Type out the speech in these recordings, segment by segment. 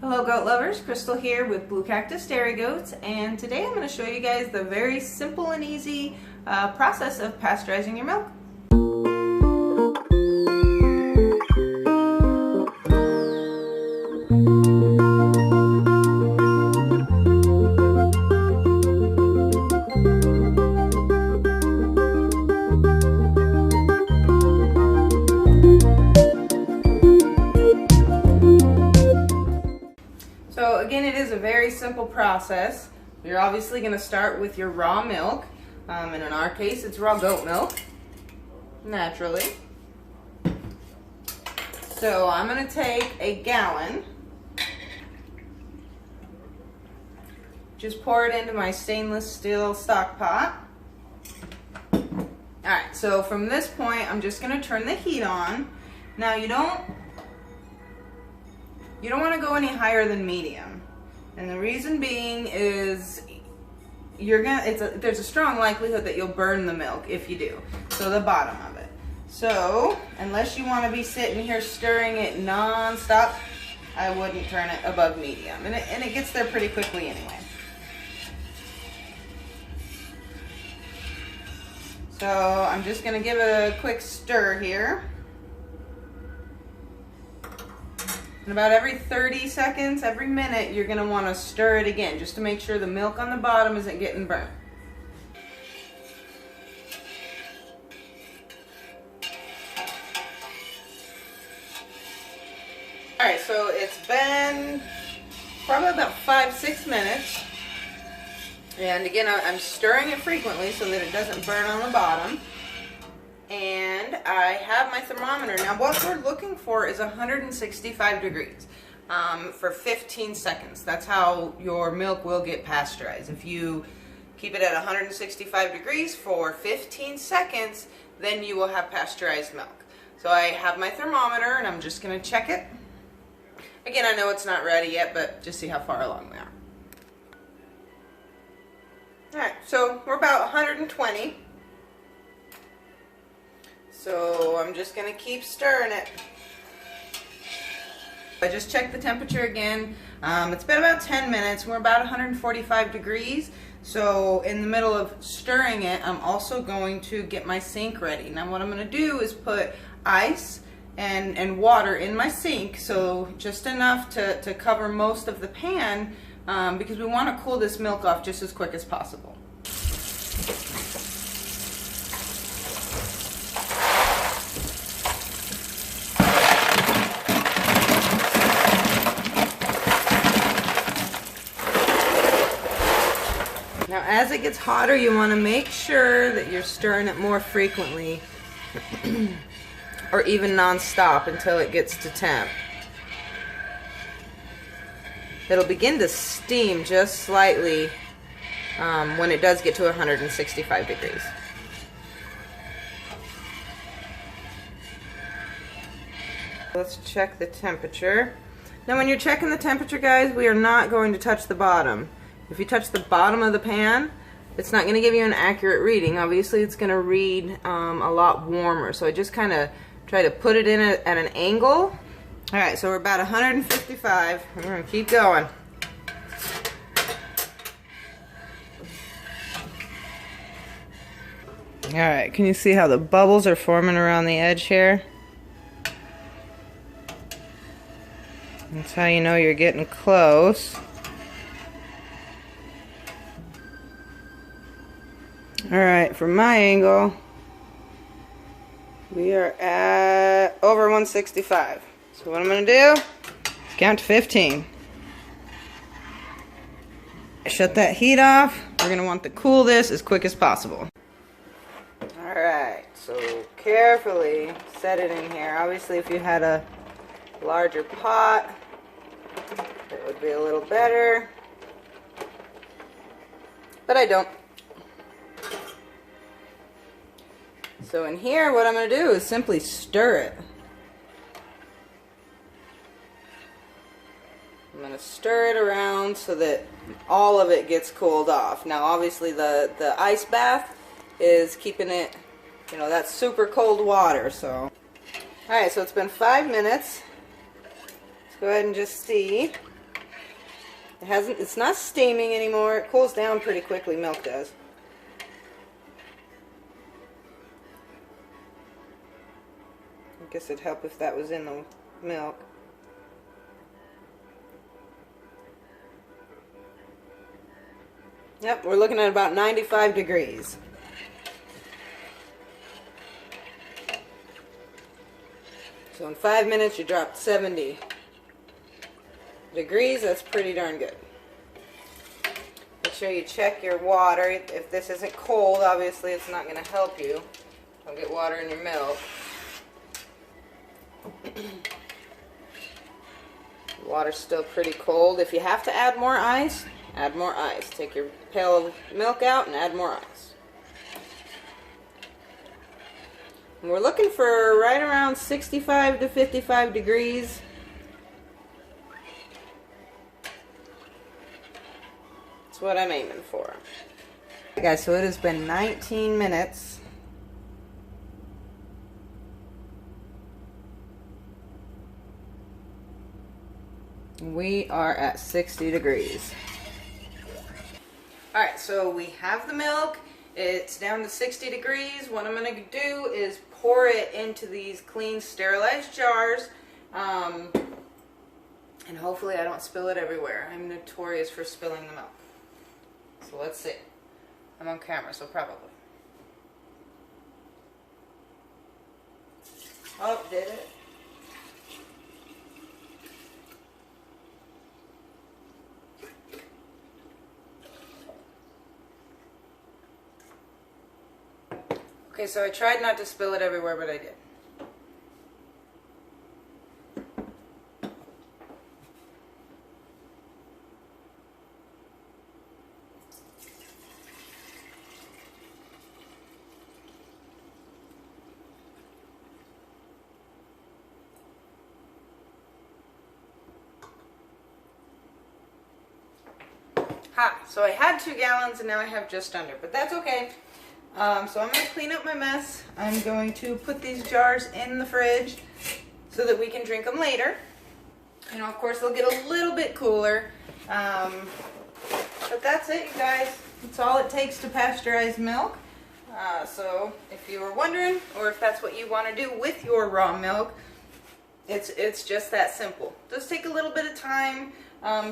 Hello goat lovers, Crystal here with Blue Cactus Dairy Goats, and today I'm going to show you guys the very simple and easy process of pasteurizing your milk. So again, it is a very simple process. You're obviously going to start with your raw milk, and in our case it's raw goat milk, naturally. So I'm going to take a gallon, just pour it into my stainless steel stock pot. Alright, so from this point I'm just going to turn the heat on. Now you don't want to go any higher than medium, and the reason being is there's a strong likelihood that you'll burn the milk if you do. So the bottom of it. So unless you want to be sitting here stirring it non-stop, I wouldn't turn it above medium, and it gets there pretty quickly anyway. So I'm just going to give it a quick stir here. And about every 30 seconds, every minute, you're going to want to stir it again, just to make sure the milk on the bottom isn't getting burnt. Alright, so it's been probably about 5-6 minutes. And again, I'm stirring it frequently so that it doesn't burn on the bottom. And I have my thermometer. Now what we're looking for is 165 degrees for 15 seconds. That's how your milk will get pasteurized. If you keep it at 165 degrees for 15 seconds, then you will have pasteurized milk. So I have my thermometer and I'm just going to check it. Again, I know it's not ready yet, but just see how far along we are. Alright, so we're about 120. So I'm just going to keep stirring it. I just checked the temperature again. It's been about 10 minutes. We're about 145 degrees. So in the middle of stirring it, I'm also going to get my sink ready. Now what I'm going to do is put ice and water in my sink, so just enough to cover most of the pan, because we want to cool this milk off just as quick as possible. Now as it gets hotter, you want to make sure that you're stirring it more frequently or even non-stop until it gets to temp. It'll begin to steam just slightly when it does get to 165 degrees. Let's check the temperature. Now when you're checking the temperature, guys, we are not going to touch the bottom. If you touch the bottom of the pan, it's not going to give you an accurate reading. Obviously it's going to read a lot warmer, so I just kind of try to put it in at an angle. Alright, so we're about 155. We're going to keep going. Alright, can you see how the bubbles are forming around the edge here? That's how you know you're getting close. Alright, from my angle, we are at over 165. So what I'm going to do is count to 15. Shut that heat off. We're going to want to cool this as quick as possible. Alright, so carefully set it in here. Obviously if you had a larger pot, it would be a little better. But I don't. So in here, what I'm going to do is simply stir it. I'm going to stir it around so that all of it gets cooled off. Now obviously the ice bath is keeping it, you know, that's super cold water. So alright, so it's been 5 minutes. Let's go ahead and just see. It's not steaming anymore. It cools down pretty quickly, milk does. I guess it'd help if that was in the milk. Yep, we're looking at about 95 degrees. So in 5 minutes you dropped 70 degrees. That's pretty darn good. Make sure you check your water. If this isn't cold, obviously it's not going to help you. Don't get water in your milk. Water's still pretty cold. If you have to add more ice, add more ice. Take your pail of milk out and add more ice. And we're looking for right around 65 to 55 degrees. That's what I'm aiming for. Okay, guys, so it has been 19 minutes. We are at 60 degrees. Alright, so we have the milk. It's down to 60 degrees. What I'm going to do is pour it into these clean, sterilized jars. And hopefully I don't spill it everywhere. I'm notorious for spilling the milk. So let's see. I'm on camera, so probably. Oh, did it? Okay, so I tried not to spill it everywhere, but I did. Ha! So I had 2 gallons and now I have just under, but that's okay. So I'm going to clean up my mess. I'm going to put these jars in the fridge so that we can drink them later. You know, of course, they'll get a little bit cooler. But that's it, you guys. That's all it takes to pasteurize milk. So if you were wondering, or if that's what you want to do with your raw milk, it's just that simple. Just take a little bit of time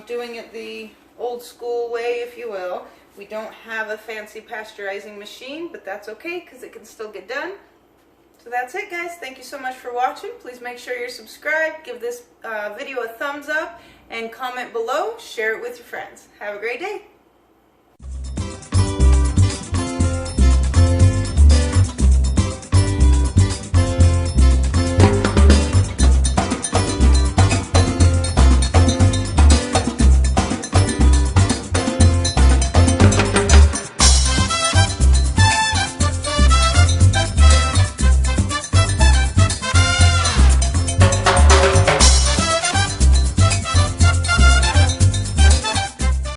doing it the old school way, if you will. We don't have a fancy pasteurizing machine, but that's okay because it can still get done. So that's it, guys. Thank you so much for watching. Please make sure you're subscribed, give this video a thumbs up, and comment below. Share it with your friends. Have a great day.